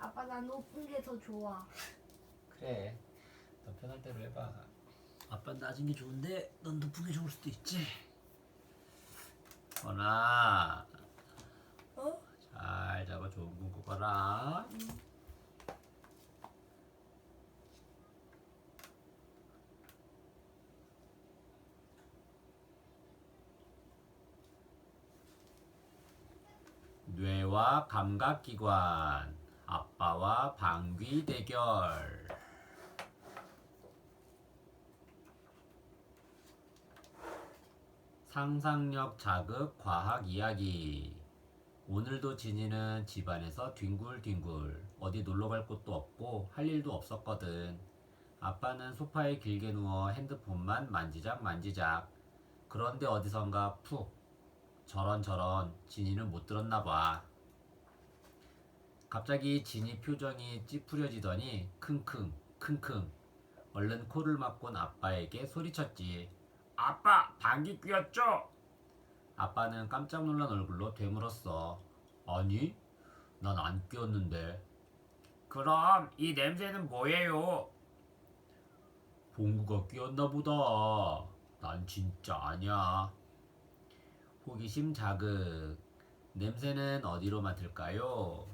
아빠 나 높은 게 더 좋아. 그래, 너 편할 대로 해봐. 아빠는 낮은 게 좋은데 넌 높은 게 좋을 수도 있지. 건아, 어? 잘 잡아. 좋은 꿈 꾸거라. 뇌와 감각기관, 아빠와 방귀 대결. 상상력 자극 과학 이야기. 오늘도 진이는 집안에서 뒹굴뒹굴. 어디 놀러 갈 곳도 없고 할 일도 없었거든. 아빠는 소파에 길게 누워 핸드폰만 만지작 만지작. 그런데 어디선가 푹. 저런 진이는 못 들었나 봐. 갑자기 진이 표정이 찌푸려지더니 킁킁 킁킁 얼른 코를 막곤 아빠에게 소리쳤지. 아빠, 방귀 뀌었죠? 아빠는 깜짝 놀란 얼굴로 되물었어. 아니, 난 안 뀌었는데. 그럼 이 냄새는 뭐예요? 봉구가 뀌었나 보다. 난 진짜 아니야. 호기심 자극. 냄새는 어디로 맡을까요?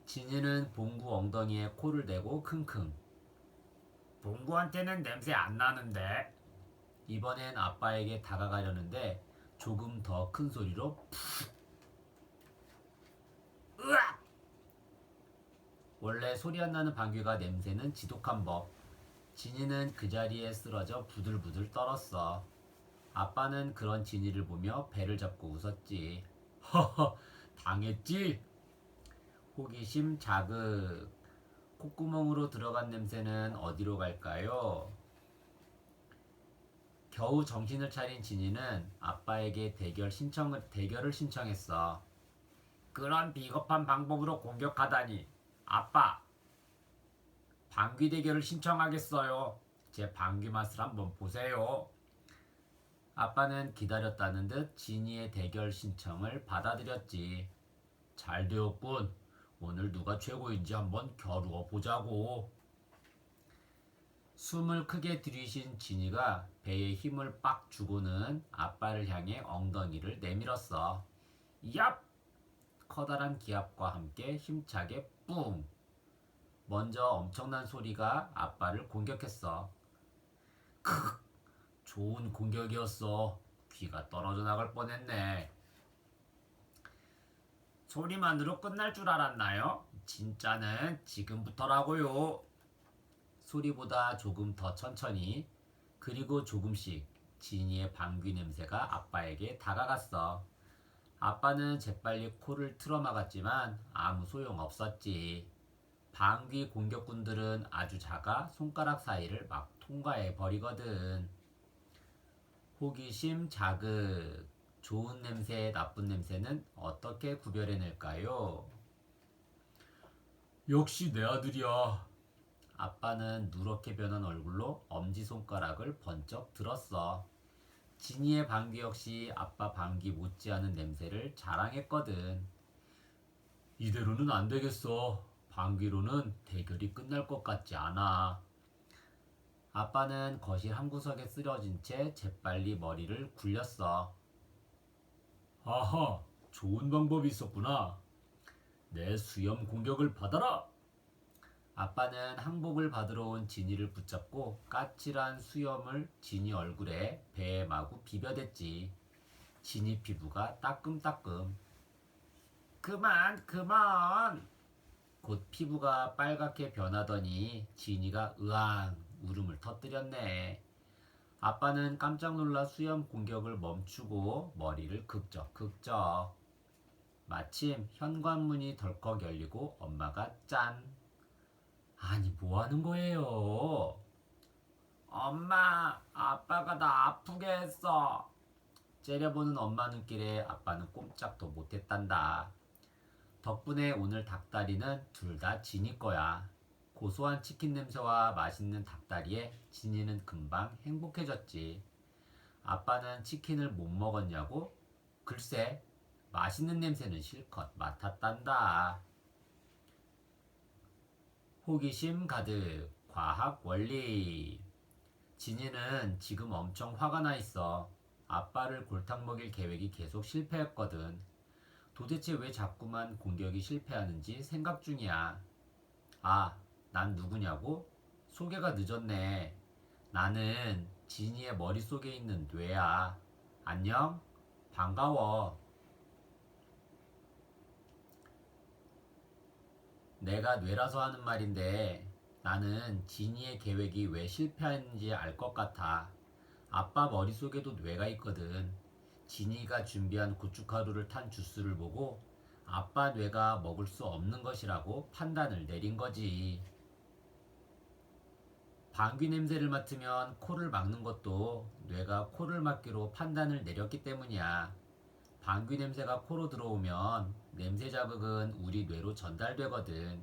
진이는 봉구 엉덩이에 코를 대고 킁킁. 봉구한테는 냄새 안 나는데. 이번엔 아빠에게 다가가려는데 조금 더 큰 소리로 푹. 으악! 원래 소리 안 나는 방귀가 냄새는 지독한 법. 진이는 그 자리에 쓰러져 부들부들 떨었어. 아빠는 그런 진이를 보며 배를 잡고 웃었지. 허허, 당했지? 호기심 자극. 콧구멍으로 들어간 냄새는 어디로 갈까요? 겨우 정신을 차린 진이는 아빠에게 대결을 신청했어. 그런 비겁한 방법으로 공격하다니. 아빠, 방귀 대결을 신청하겠어요. 제 방귀 맛을 한번 보세요. 아빠는 기다렸다는 듯 진이의 대결 신청을 받아들였지. 잘 되었군. 오늘 누가 최고인지 한번 겨루어 보자고. 숨을 크게 들이쉰 진이가 배에 힘을 빡 주고는 아빠를 향해 엉덩이를 내밀었어. 얍! 커다란 기압과 함께 힘차게 뿡! 먼저 엄청난 소리가 아빠를 공격했어. 크크! 좋은 공격이었어. 귀가 떨어져 나갈 뻔했네. 소리만으로 끝날 줄 알았나요? 진짜는 지금부터라고요. 소리보다 조금 더 천천히, 그리고 조금씩 진이의 방귀 냄새가 아빠에게 다가갔어. 아빠는 재빨리 코를 틀어막았지만 아무 소용 없었지. 방귀 공격꾼들은 아주 작아 손가락 사이를 막 통과해 버리거든. 호기심 자극. 좋은 냄새, 나쁜 냄새는 어떻게 구별해낼까요? 역시 내 아들이야. 아빠는 누렇게 변한 얼굴로 엄지손가락을 번쩍 들었어. 진이의 방귀 역시 아빠 방귀 못지않은 냄새를 자랑했거든. 이대로는 안 되겠어. 방귀로는 대결이 끝날 것 같지 않아. 아빠는 거실 한 구석에 쓰러진 채 재빨리 머리를 굴렸어. 아하, 좋은 방법이 있었구나. 내 수염 공격을 받아라. 아빠는 항복을 받으러 온 진이를 붙잡고 까칠한 수염을 진이 얼굴에 배에 마구 비벼댔지. 진이 피부가 따끔따끔. 그만. 곧 피부가 빨갛게 변하더니 진이가 으앙 울음을 터뜨렸네. 아빠는 깜짝 놀라 수염 공격을 멈추고 머리를 극적극적. 마침 현관문이 덜컥 열리고 엄마가 짠. 아니 뭐 하는 거예요? 엄마, 아빠가 나 아프게 했어. 째려보는 엄마 눈길에 아빠는 꼼짝도 못했단다. 덕분에 오늘 닭다리는 둘 다 진이 거야. 고소한 치킨 냄새와 맛있는 닭다리에 진이는 금방 행복해졌지. 아빠는 치킨을 못 먹었냐고? 글쎄, 맛있는 냄새는 실컷 맡았단다. 호기심 가득 과학 원리. 진이는 지금 엄청 화가 나 있어. 아빠를 골탕 먹일 계획이 계속 실패했거든. 도대체 왜 자꾸만 공격이 실패하는지 생각 중이야. 아, 난 누구냐고? 소개가 늦었네. 나는 진이의 머릿속에 있는 뇌야. 안녕? 반가워. 내가 뇌라서 하는 말인데 나는 진이의 계획이 왜 실패했는지 알 것 같아. 아빠 머릿속에도 뇌가 있거든. 진이가 준비한 고춧가루를 탄 주스를 보고 아빠 뇌가 먹을 수 없는 것이라고 판단을 내린 거지. 방귀 냄새를 맡으면 코를 막는 것도 뇌가 코를 막기로 판단을 내렸기 때문이야. 방귀 냄새가 코로 들어오면 냄새 자극은 우리 뇌로 전달되거든.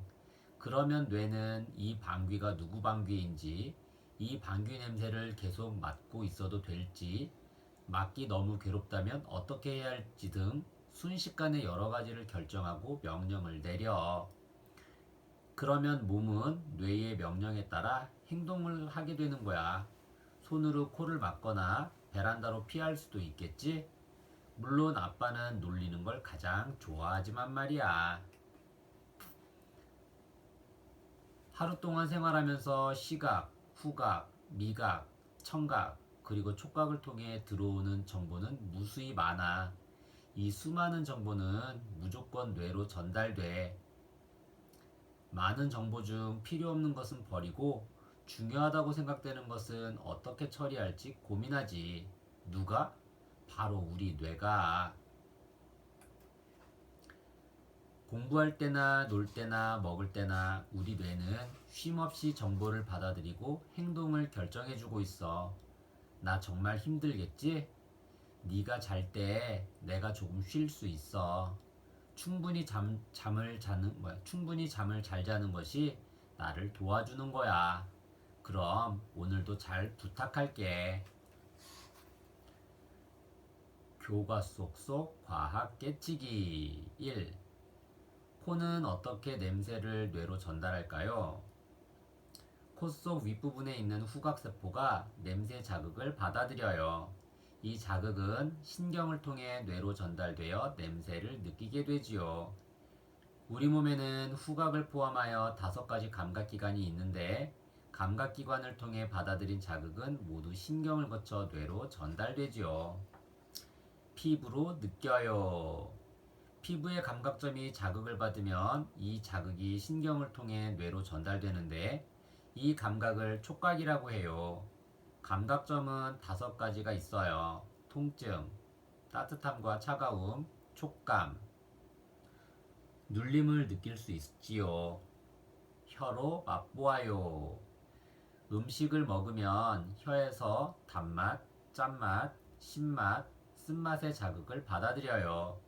그러면 뇌는 이 방귀가 누구 방귀인지, 이 방귀 냄새를 계속 맡고 있어도 될지, 맡기 너무 괴롭다면 어떻게 해야 할지 등 순식간에 여러 가지를 결정하고 명령을 내려. 그러면 몸은 뇌의 명령에 따라 행동을 하게 되는 거야. 손으로 코를 막거나 베란다로 피할 수도 있겠지? 물론 아빠는 놀리는 걸 가장 좋아하지만 말이야. 하루 동안 생활하면서 시각, 후각, 미각, 청각, 그리고 촉각을 통해 들어오는 정보는 무수히 많아. 이 수많은 정보는 무조건 뇌로 전달돼. 많은 정보 중 필요 없는 것은 버리고 중요하다고 생각되는 것은 어떻게 처리할지 고민하지. 누가? 바로 우리 뇌가. 공부할 때나 놀 때나 먹을 때나 우리 뇌는 쉼없이 정보를 받아들이고 행동을 결정해주고 있어. 나 정말 힘들겠지? 네가 잘 때 내가 조금 쉴 수 있어. 충분히 잠을 잘 자는 것이 나를 도와주는 거야. 그럼 오늘도 잘 부탁할게. 교과 속 과학 깨치기 1. 코는 어떻게 냄새를 뇌로 전달할까요? 코 속 윗부분에 있는 후각세포가 냄새 자극을 받아들여요. 이 자극은 신경을 통해 뇌로 전달되어 냄새를 느끼게 되지요. 우리 몸에는 후각을 포함하여 5가지 감각기관이 있는데 감각기관을 통해 받아들인 자극은 모두 신경을 거쳐 뇌로 전달되지요. 피부로 느껴요. 피부의 감각점이 자극을 받으면 이 자극이 신경을 통해 뇌로 전달되는데 이 감각을 촉각이라고 해요. 감각점은 5가지가 있어요. 통증, 따뜻함과 차가움, 촉감, 눌림을 느낄 수 있지요. 혀로 맛보아요. 음식을 먹으면 혀에서 단맛, 짠맛, 신맛, 쓴맛의 자극을 받아들여요.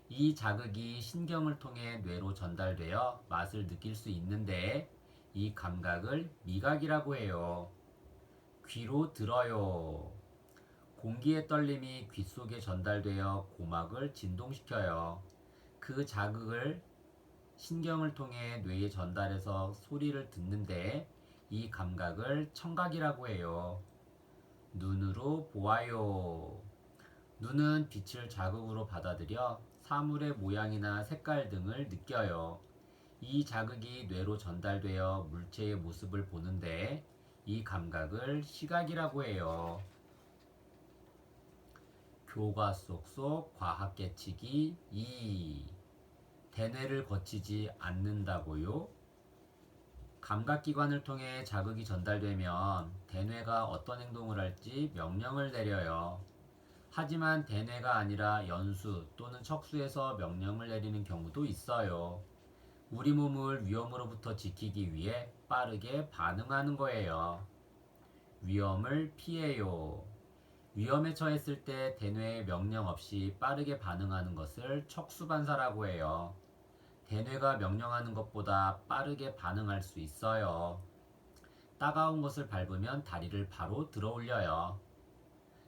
이 자극이 신경을 통해 뇌로 전달되어 맛을 느낄 수 있는데 이 감각을 미각이라고 해요. 귀로 들어요. 공기의 떨림이 귀 속에 전달되어 고막을 진동시켜요. 그 자극을 신경을 통해 뇌에 전달해서 소리를 듣는데 이 감각을 청각이라고 해요. 눈으로 보아요. 눈은 빛을 자극으로 받아들여 사물의 모양이나 색깔 등을 느껴요. 이 자극이 뇌로 전달되어 물체의 모습을 보는데 이 감각을 시각이라고 해요. 교과 속 과학 깨치기 2. 대뇌를 거치지 않는다고요? 감각기관을 통해 자극이 전달되면 대뇌가 어떤 행동을 할지 명령을 내려요. 하지만 대뇌가 아니라 연수 또는 척수에서 명령을 내리는 경우도 있어요. 우리 몸을 위험으로부터 지키기 위해 빠르게 반응하는 거예요. 위험을 피해요. 위험에 처했을 때 대뇌의 명령 없이 빠르게 반응하는 것을 척수반사라고 해요. 대뇌가 명령하는 것보다 빠르게 반응할 수 있어요. 따가운 것을 밟으면 다리를 바로 들어 올려요.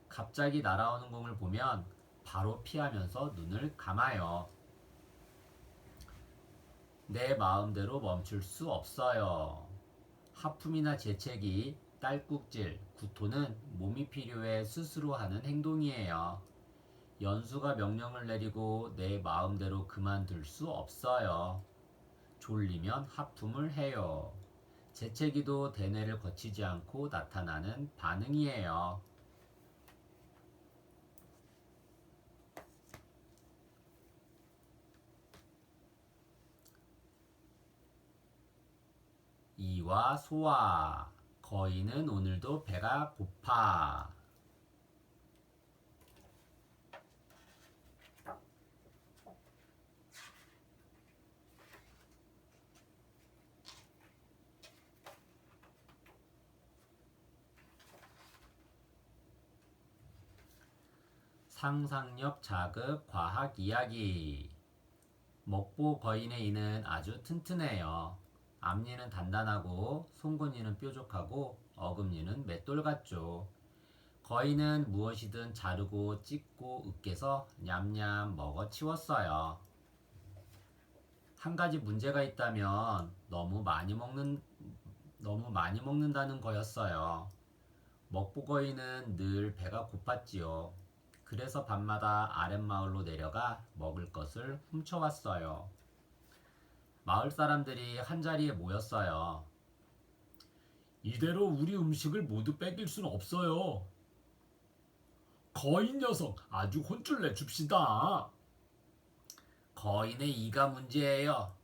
갑자기 날아오는 공을 보면 바로 피하면서 눈을 감아요. 내 마음대로 멈출 수 없어요. 하품이나 재채기, 딸꾹질, 구토는 몸이 필요해 스스로 하는 행동이에요. 연수가 명령을 내리고 내 마음대로 그만둘 수 없어요. 졸리면 하품을 해요. 재채기도 대뇌를 거치지 않고 나타나는 반응이에요. 이와 소와 거인은 오늘도 배가 고파. 상상력 자극 과학 이야기. 먹보 거인의 이는 아주 튼튼해요. 앞니는 단단하고 송곳니는 뾰족하고 어금니는 맷돌 같죠. 거인은 무엇이든 자르고 찢고 으깨서 냠냠 먹어 치웠어요. 한 가지 문제가 있다면 너무 많이 먹는다는 거였어요. 먹보 거인은 늘 배가 고팠지요. 그래서 밤마다 아랫마을로 내려가 먹을 것을 훔쳐왔어요. 마을 사람들이 한자리에 모였어요. 이대로 우리 음식을 모두 뺏길 순 없어요. 거인 녀석 아주 혼쭐 내줍시다. 거인의 이가 문제예요.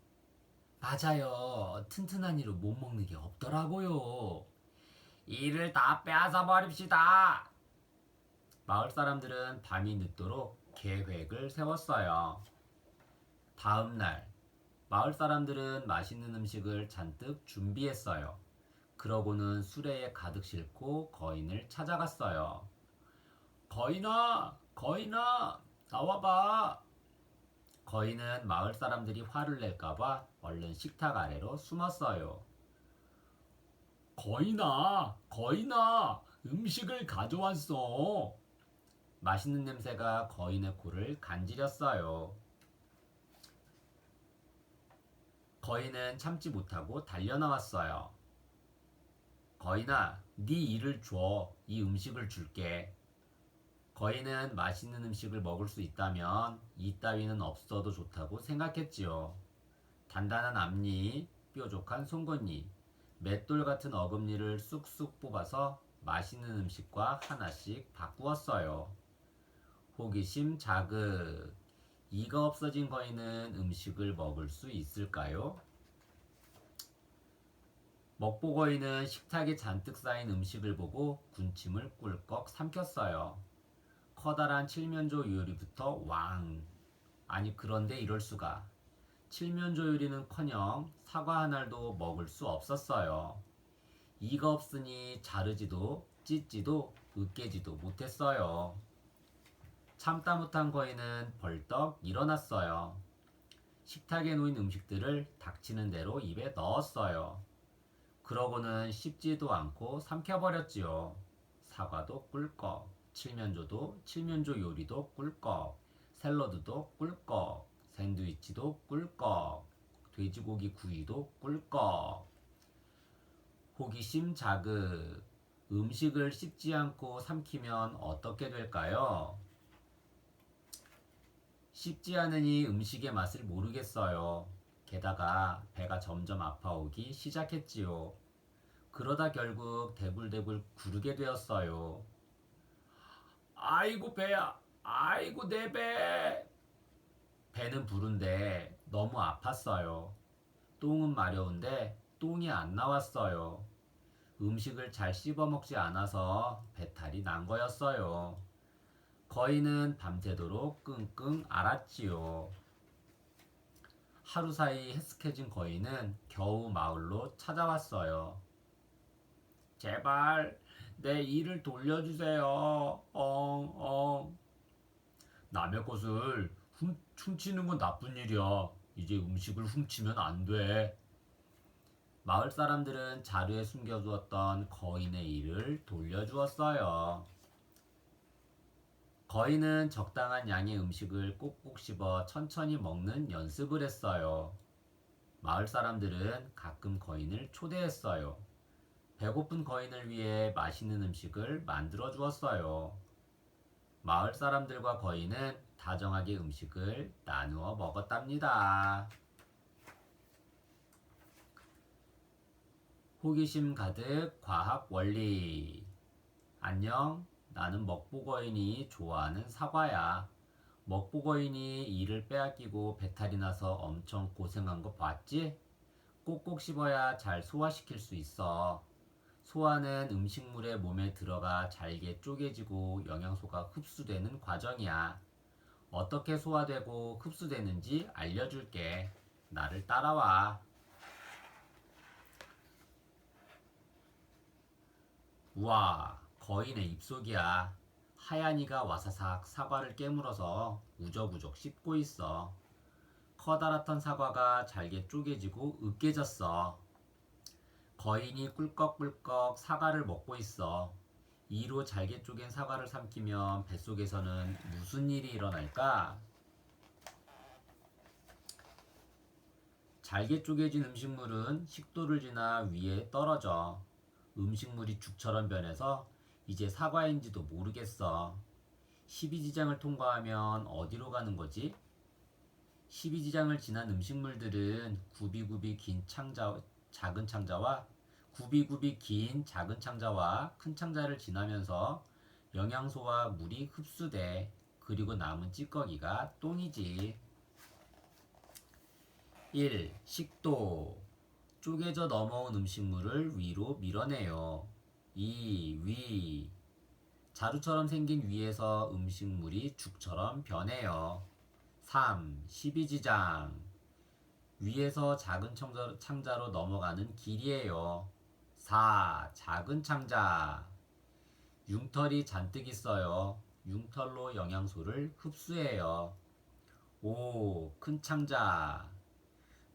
맞아요. 튼튼한 이로 못 먹는 게 없더라고요. 이를 다 빼앗아 버립시다. 마을 사람들은 밤이 늦도록 계획을 세웠어요. 다음 날 마을 사람들은 맛있는 음식을 잔뜩 준비했어요. 그러고는 수레에 가득 싣고 거인을 찾아갔어요. 거인아, 거인아, 나와봐. 거인은 마을 사람들이 화를 낼까봐 얼른 식탁 아래로 숨었어요. 거인아, 거인아, 음식을 가져왔어. 맛있는 냄새가 거인의 코를 간지렸어요. 거인은 참지 못하고 달려나왔어요. 거인아, 네 이를 줘. 이 음식을 줄게. 거인은 맛있는 음식을 먹을 수 있다면 이 따위는 없어도 좋다고 생각했지요. 단단한 앞니, 뾰족한 송곳니, 맷돌 같은 어금니를 쑥쑥 뽑아서 맛있는 음식과 하나씩 바꾸었어요. 호기심 자극. 이가 없어진 거인은 음식을 먹을 수 있을까요? 먹보 거인은 식탁에 잔뜩 쌓인 음식을 보고 군침을 꿀꺽 삼켰어요. 커다란 칠면조 요리부터 왕. 아니 그런데 이럴 수가. 칠면조 요리는커녕 사과 한 알도 먹을 수 없었어요. 이가 없으니 자르지도 찢지도 으깨지도 못했어요. 참다 못한 거인은 벌떡 일어났어요. 식탁에 놓인 음식들을 닥치는 대로 입에 넣었어요. 그러고는 씹지도 않고 삼켜버렸지요. 사과도 꿀꺽, 칠면조도 칠면조 요리도 꿀꺽, 샐러드도 꿀꺽, 샌드위치도 꿀꺽, 돼지고기 구이도 꿀꺽. 호기심 자극. 음식을 씹지 않고 삼키면 어떻게 될까요? 씹지 않으니 음식의 맛을 모르겠어요. 게다가 배가 점점 아파오기 시작했지요. 그러다 결국 대굴대굴 구르게 되었어요. 아이고 배야, 아이고 내 배. 배는 부른데 너무 아팠어요. 똥은 마려운데 똥이 안 나왔어요. 음식을 잘 씹어 먹지 않아서 배탈이 난 거였어요. 거인은 밤새도록 끙끙 앓았지요. 하루 사이 해스케진 거인은 겨우 마을로 찾아왔어요. 제발 내 일을 돌려주세요. 엉엉. 남의 것을 훔치는 건 나쁜 일이야. 이제 음식을 훔치면 안 돼. 마을 사람들은 자루에 숨겨두었던 거인의 일을 돌려주었어요. 거인은 적당한 양의 음식을 꼭꼭 씹어 천천히 먹는 연습을 했어요. 마을 사람들은 가끔 거인을 초대했어요. 배고픈 거인을 위해 맛있는 음식을 만들어 주었어요. 마을 사람들과 거인은 다정하게 음식을 나누어 먹었답니다. 호기심 가득 과학 원리. 안녕, 나는 먹보거인이 좋아하는 사과야. 먹보거인이 이를 빼앗기고 배탈이 나서 엄청 고생한 거 봤지? 꼭꼭 씹어야 잘 소화시킬 수 있어. 소화는 음식물에 몸에 들어가 잘게 쪼개지고 영양소가 흡수되는 과정이야. 어떻게 소화되고 흡수되는지 알려줄게. 나를 따라와. 우와, 거인의 입속이야. 하얀이가 와사삭 사과를 깨물어서 우적우적 씹고 있어. 커다랗던 사과가 잘게 쪼개지고 으깨졌어. 거인이 꿀꺽꿀꺽 사과를 먹고 있어. 이로 잘게 쪼갠 사과를 삼키면 뱃속에서는 무슨 일이 일어날까? 잘게 쪼개진 음식물은 식도를 지나 위에 떨어져. 음식물이 죽처럼 변해서 이제 사과인지도 모르겠어. 12지장을 통과하면 어디로 가는 거지? 12지장을 지난 음식물들은 굽이굽이 긴 작은 창자와 굽이굽이 긴 작은 창자와 큰 창자를 지나면서 영양소와 물이 흡수돼. 그리고 남은 찌꺼기가 똥이지. 1. 식도. 쪼개져 넘어온 음식물을 위로 밀어내요. 2. 위. 자루처럼 생긴 위에서 음식물이 죽처럼 변해요. 3. 12지장. 위에서 작은 창자로 넘어가는 길이에요. 4. 작은 창자. 융털이 잔뜩 있어요. 융털로 영양소를 흡수해요. 5. 큰 창자.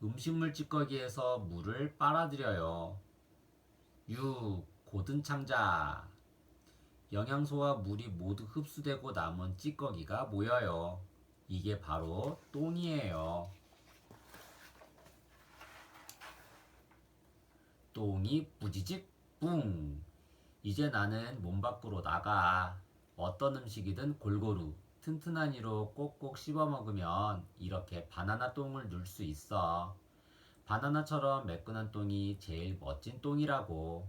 음식물 찌꺼기에서 물을 빨아들여요. 6. 고든 창자. 영양소와 물이 모두 흡수되고 남은 찌꺼기가 모여요. 이게 바로 똥이에요. 똥이 부지직 뿡. 이제 나는 몸 밖으로 나가. 어떤 음식이든 골고루 튼튼한 이로 꼭꼭 씹어 먹으면 이렇게 바나나 똥을 눌 수 있어. 바나나처럼 매끈한 똥이 제일 멋진 똥이라고.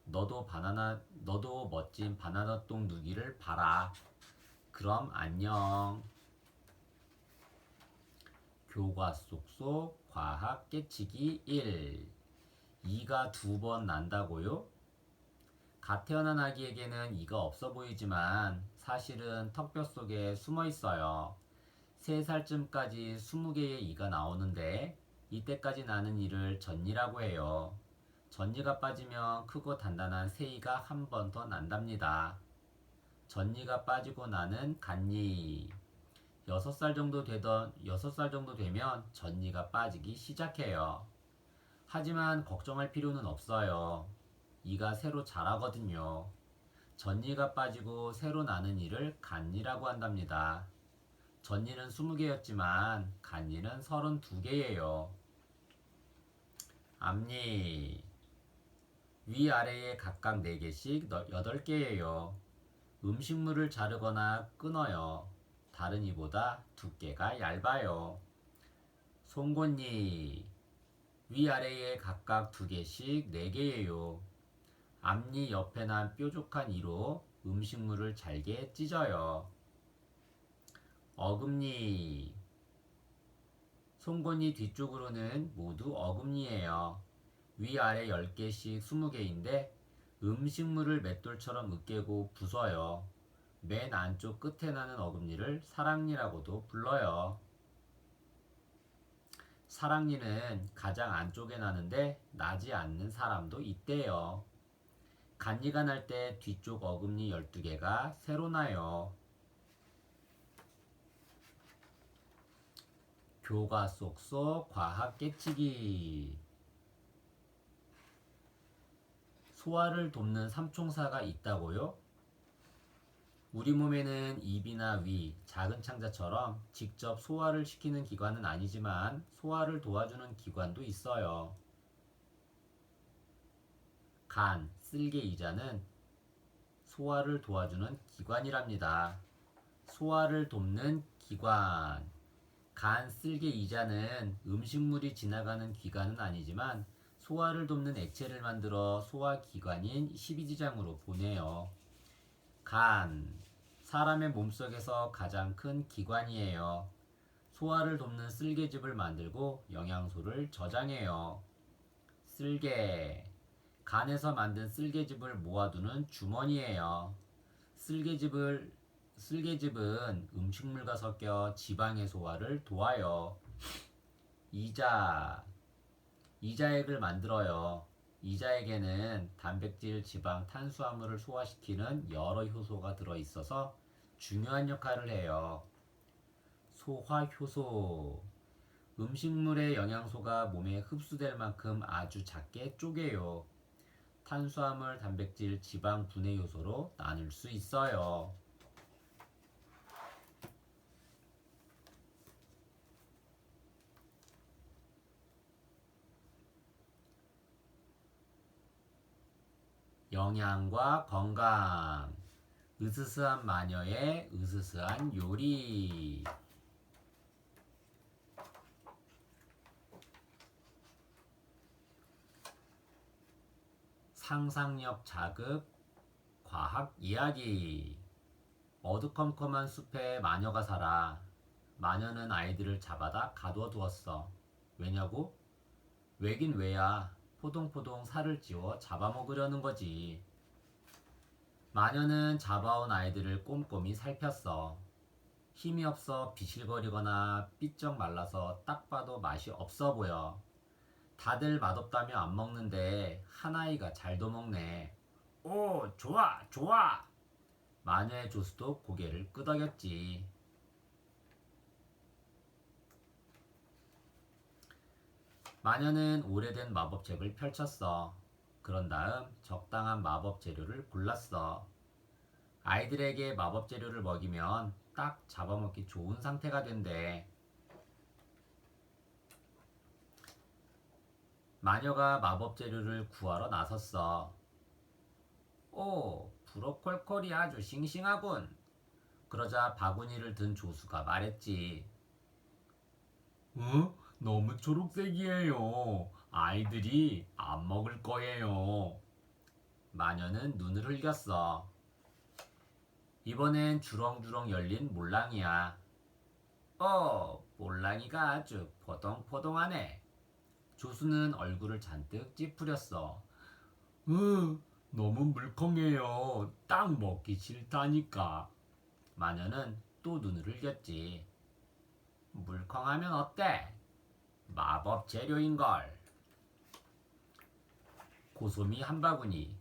너도 멋진 바나나 똥 누기를 바라. 그럼 안녕. 교과 속 과학 깨치기 1. 이가 2번 난다고요? 갓 태어난 아기에게는 이가 없어 보이지만 사실은 턱뼈 속에 숨어 있어요. 3살쯤까지 20개의 이가 나오는데 이때까지 나는 이를 전이라고 해요. 전이가 빠지면 크고 단단한 새 이가 한 번 더 난답니다. 전이가 빠지고 나는 간이. 6살 정도 되면 전이가 빠지기 시작해요. 하지만 걱정할 필요는 없어요. 이가 새로 자라거든요. 전이가 빠지고 새로 나는 이를 간이라고 한답니다. 전이는 20개였지만 간이는 32개예요. 앞니. 위아래에 각각 4개씩 8개예요. 음식물을 자르거나 끊어요. 다른 이보다 두께가 얇아요. 송곳니. 위아래에 각각 2개씩 4개예요. 앞니 옆에 난 뾰족한 이로 음식물을 잘게 찢어요. 어금니. 송곳니 뒤쪽으로는 모두 어금니예요. 위아래 10개씩 20개인데 음식물을 맷돌처럼 으깨고 부숴요. 맨 안쪽 끝에 나는 어금니를 사랑니라고도 불러요. 사랑니는 가장 안쪽에 나는데 나지 않는 사람도 있대요. 간니가 날 때 뒤쪽 어금니 12개가 새로 나요. 교과 속 과학 깨치기. 소화를 돕는 삼총사가 있다고요? 우리 몸에는 입이나 위, 작은 창자처럼 직접 소화를 시키는 기관은 아니지만 소화를 도와주는 기관도 있어요. 간, 쓸개, 이자는 소화를 도와주는 기관이랍니다. 소화를 돕는 기관. 간, 쓸개, 이자는 음식물이 지나가는 기관은 아니지만 소화를 돕는 액체를 만들어 소화기관인 십이지장으로 보내요. 간, 사람의 몸속에서 가장 큰 기관이에요. 소화를 돕는 쓸개즙을 만들고 영양소를 저장해요. 쓸개, 간에서 만든 쓸개즙을 모아두는 주머니예요. 쓸개즙은 음식물과 섞여 지방의 소화를 도와요. 이자액을 만들어요. 이자액에는 단백질, 지방, 탄수화물을 소화시키는 여러 효소가 들어있어서 중요한 역할을 해요. 소화효소. 음식물의 영양소가 몸에 흡수될 만큼 아주 작게 쪼개요. 탄수화물, 단백질, 지방 분해 요소로 나눌 수 있어요. 영양과 건강. 으스스한 마녀의 으스스한 요리. 상상력 자극 과학 이야기. 어두컴컴한 숲에 마녀가 살아. 마녀는 아이들을 잡아다 가둬두었어. 왜냐고? 왜긴 왜야. 포동포동 살을 찌워 잡아먹으려는 거지. 마녀는 잡아온 아이들을 꼼꼼히 살폈어. 힘이 없어 비실거리거나 삐쩍 말라서 딱 봐도 맛이 없어 보여. 다들 맛없다며 안 먹는데 한 아이가 잘도 먹네. 오, 좋아, 좋아. 마녀의 조수도 고개를 끄덕였지. 마녀는 오래된 마법책을 펼쳤어. 그런 다음 적당한 마법 재료를 골랐어. 아이들에게 마법 재료를 먹이면 딱 잡아먹기 좋은 상태가 된대. 마녀가 마법 재료를 구하러 나섰어. 오, 브로콜콜이 아주 싱싱하군. 그러자 바구니를 든 조수가 말했지. 너무 초록색이에요. 아이들이 안 먹을 거예요. 마녀는 눈을 흘겼어. 이번엔 주렁주렁 열린 몰랑이야. 몰랑이가 아주 포동포동하네. 조수는 얼굴을 잔뜩 찌푸렸어. 너무 물컹해요. 딱 먹기 싫다니까. 마녀는 또 눈을 흘겼지. 물컹하면 어때? 마법 재료인걸. 고소미 한 바구니.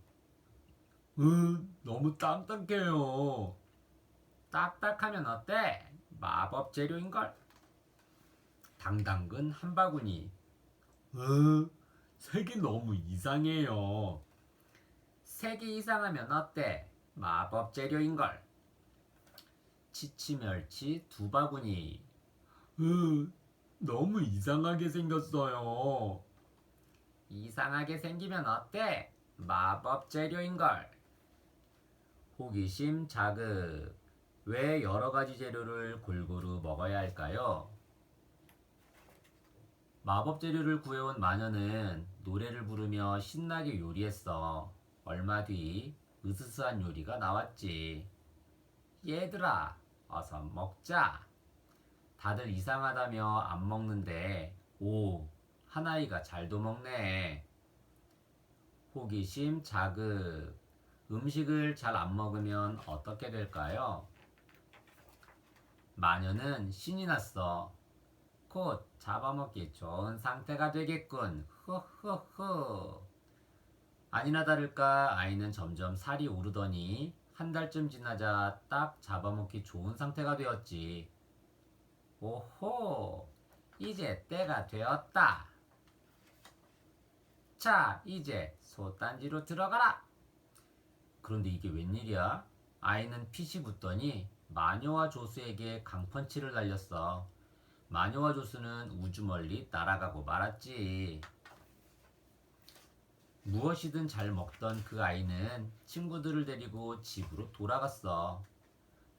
너무 딱딱해요. 딱딱하면 어때? 마법 재료인걸. 당당근 한 바구니. 색이 너무 이상해요. 색이 이상하면 어때? 마법 재료인걸. 치치멸치 두 바구니. 너무 이상하게 생겼어요. 이상하게 생기면 어때? 마법 재료인걸. 호기심 자극. 왜 여러 가지 재료를 골고루 먹어야 할까요? 마법 재료를 구해온 마녀는 노래를 부르며 신나게 요리했어. 얼마 뒤 으스스한 요리가 나왔지. 얘들아, 어서 먹자. 다들 이상하다며 안 먹는데, 오, 하나이가 잘도 먹네. 호기심 자극. 음식을 잘 안 먹으면 어떻게 될까요? 마녀는 신이 났어. 곧 잡아먹기 좋은 상태가 되겠군. 흐흐흐. 아니나 다를까 아이는 점점 살이 오르더니 한 달쯤 지나자 딱 잡아먹기 좋은 상태가 되었지. 오호, 이제 때가 되었다. 자, 이제 솥단지로 들어가라. 그런데 이게 웬일이야? 아이는 핏이 붙더니 마녀와 조수에게 강펀치를 날렸어. 마녀와 조수는 우주 멀리 날아가고 말았지. 무엇이든 잘 먹던 그 아이는 친구들을 데리고 집으로 돌아갔어.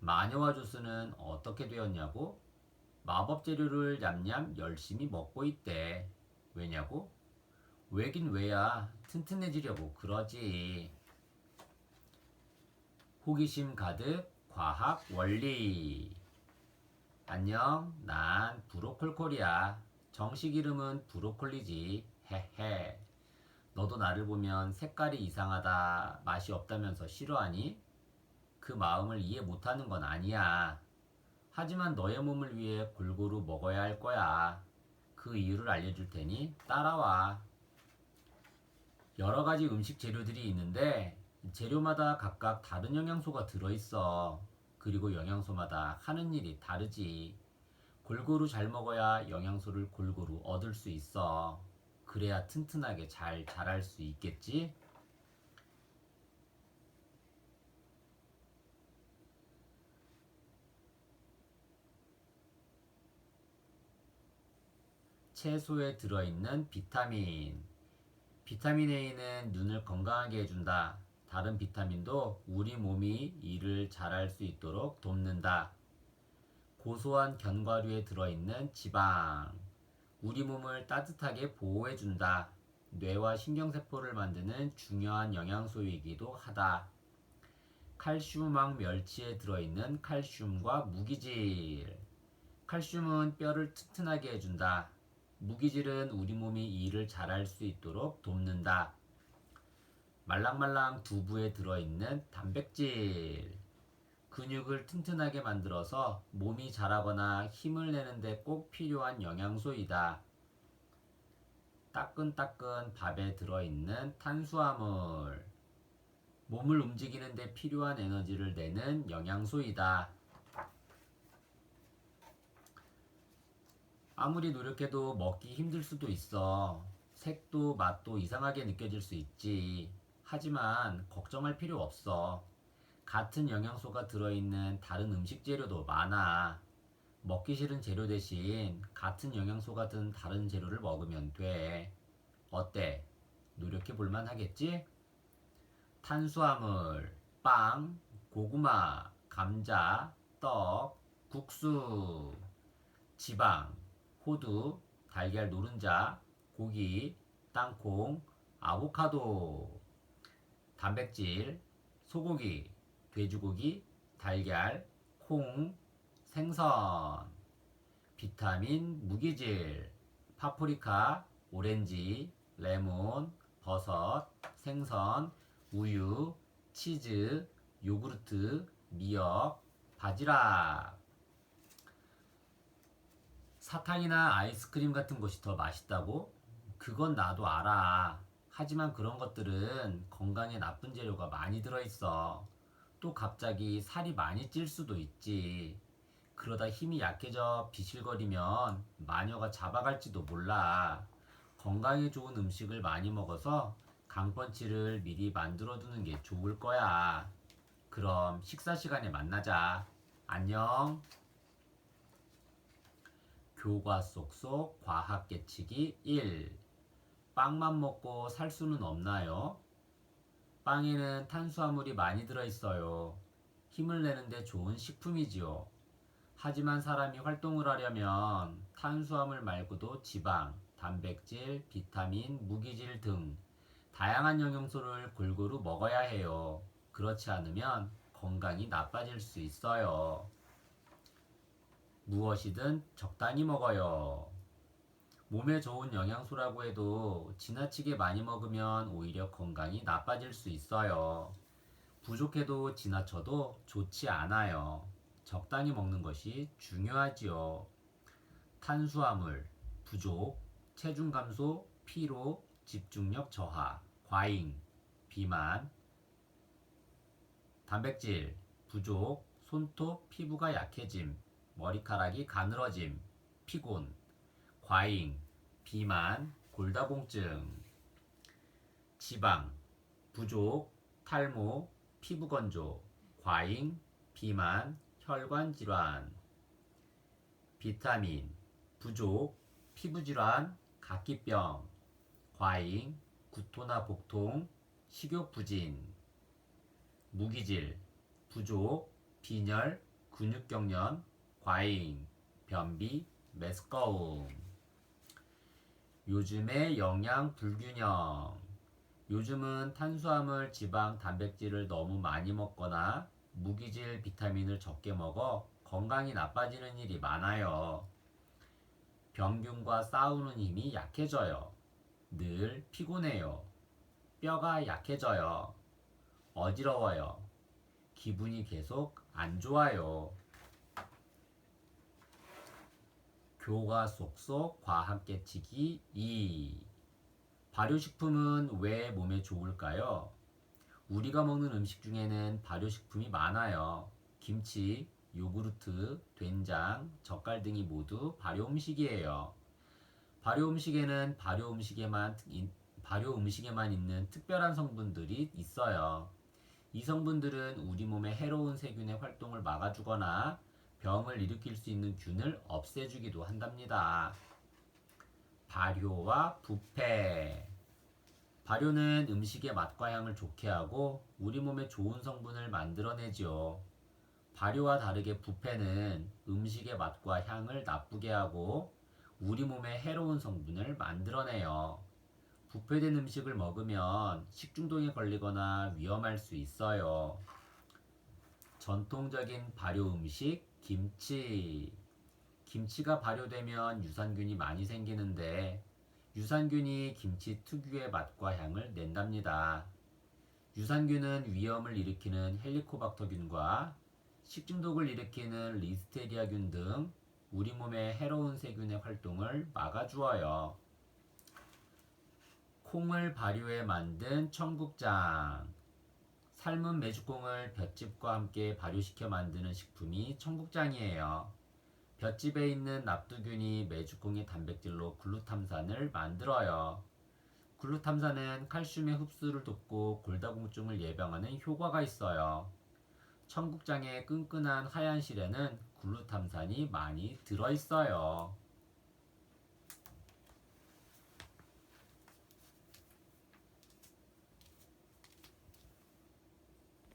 마녀와 조수는 어떻게 되었냐고? 마법 재료를 냠냠 열심히 먹고 있대. 왜냐고? 왜긴 왜야. 튼튼해지려고 그러지. 호기심 가득 과학 원리. 안녕, 난 브로콜콜이야. 정식 이름은 브로콜리지. 헤헤. 너도 나를 보면 색깔이 이상하다, 맛이 없다면서 싫어하니? 그 마음을 이해 못하는 건 아니야. 하지만 너의 몸을 위해 골고루 먹어야 할 거야. 그 이유를 알려줄 테니 따라와. 여러 가지 음식 재료들이 있는데 재료마다 각각 다른 영양소가 들어있어. 그리고 영양소마다 하는 일이 다르지. 골고루 잘 먹어야 영양소를 골고루 얻을 수 있어. 그래야 튼튼하게 잘 자랄 수 있겠지? 채소에 들어있는 비타민. 비타민 A는 눈을 건강하게 해준다. 다른 비타민도 우리 몸이 일을 잘할 수 있도록 돕는다. 고소한 견과류에 들어있는 지방. 우리 몸을 따뜻하게 보호해준다. 뇌와 신경세포를 만드는 중요한 영양소이기도 하다. 칼슘황 멸치에 들어있는 칼슘과 무기질. 칼슘은 뼈를 튼튼하게 해준다. 무기질은 우리 몸이 일을 잘할 수 있도록 돕는다. 말랑말랑 두부에 들어있는 단백질. 근육을 튼튼하게 만들어서 몸이 자라거나 힘을 내는데 꼭 필요한 영양소이다. 따끈따끈 밥에 들어있는 탄수화물. 몸을 움직이는데 필요한 에너지를 내는 영양소이다. 아무리 노력해도 먹기 힘들 수도 있어. 색도 맛도 이상하게 느껴질 수 있지. 하지만 걱정할 필요 없어. 같은 영양소가 들어있는 다른 음식 재료도 많아. 먹기 싫은 재료 대신 같은 영양소가 든 다른 재료를 먹으면 돼. 어때? 노력해 볼만 하겠지? 탄수화물, 빵, 고구마, 감자, 떡, 국수. 지방, 호두, 달걀 노른자, 고기, 땅콩, 아보카도. 단백질, 소고기, 돼지고기, 달걀, 콩, 생선. 비타민, 무기질, 파프리카, 오렌지, 레몬, 버섯, 생선, 우유, 치즈, 요구르트, 미역, 바지락. 사탕이나 아이스크림 같은 것이 더 맛있다고? 그건 나도 알아. 하지만 그런 것들은 건강에 나쁜 재료가 많이 들어있어. 또 갑자기 살이 많이 찔 수도 있지. 그러다 힘이 약해져 비실거리면 마녀가 잡아갈지도 몰라. 건강에 좋은 음식을 많이 먹어서 강펀치를 미리 만들어 두는 게 좋을 거야. 그럼 식사 시간에 만나자. 안녕. 교과 속속 과학 깨치기 1. 빵만 먹고 살 수는 없나요? 빵에는 탄수화물이 많이 들어있어요. 힘을 내는데 좋은 식품이지요. 하지만 사람이 활동을 하려면 탄수화물 말고도 지방, 단백질, 비타민, 무기질 등 다양한 영양소를 골고루 먹어야 해요. 그렇지 않으면 건강이 나빠질 수 있어요. 무엇이든 적당히 먹어요. 몸에 좋은 영양소라고 해도 지나치게 많이 먹으면 오히려 건강이 나빠질 수 있어요. 부족해도 지나쳐도 좋지 않아요. 적당히 먹는 것이 중요하지요. 탄수화물 부족, 체중 감소, 피로, 집중력 저하, 과잉, 비만. 단백질 부족, 손톱, 피부가 약해짐, 머리카락이 가늘어짐, 피곤, 과잉, 비만, 골다공증. 지방 부족, 탈모, 피부 건조, 과잉, 비만, 혈관 질환. 비타민 부족, 피부 질환, 각기병, 과잉, 구토나 복통, 식욕부진, 무기질, 부족, 빈혈, 근육경련, 과잉, 변비, 메스꺼움. 요즘의 영양 불균형. 요즘은 탄수화물, 지방, 단백질을 너무 많이 먹거나 무기질, 비타민을 적게 먹어 건강이 나빠지는 일이 많아요. 병균과 싸우는 힘이 약해져요. 늘 피곤해요. 뼈가 약해져요. 어지러워요. 기분이 계속 안 좋아요. 교과 속속 과학 깨치기 2. 발효식품은 왜 몸에 좋을까요? 우리가 먹는 음식 중에는 발효식품이 많아요. 김치, 요구르트, 된장, 젓갈 등이 모두 발효 음식이에요. 발효 음식에는 발효 음식에만 있는 특별한 성분들이 있어요. 이 성분들은 우리 몸에 해로운 세균의 활동을 막아주거나 병을 일으킬 수 있는 균을 없애주기도 한답니다. 발효와 부패. 발효는 음식의 맛과 향을 좋게 하고 우리 몸에 좋은 성분을 만들어내지요. 발효와 다르게 부패는 음식의 맛과 향을 나쁘게 하고 우리 몸에 해로운 성분을 만들어내요. 부패된 음식을 먹으면 식중독에 걸리거나 위험할 수 있어요. 전통적인 발효 음식, 김치. 김치가 발효되면 유산균이 많이 생기는데 유산균이 김치 특유의 맛과 향을 낸답니다. 유산균은 위염을 일으키는 헬리코박터균과 식중독을 일으키는 리스테리아균 등 우리 몸에 해로운 세균의 활동을 막아주어요. 콩을 발효해 만든 청국장. 삶은 메주콩을 볏짚과 함께 발효시켜 만드는 식품이 청국장이에요. 볏짚에 있는 납두균이 메주콩의 단백질로 글루탐산을 만들어요. 글루탐산은 칼슘의 흡수를 돕고 골다공증을 예방하는 효과가 있어요. 청국장의 끈끈한 하얀 실에는 글루탐산이 많이 들어있어요.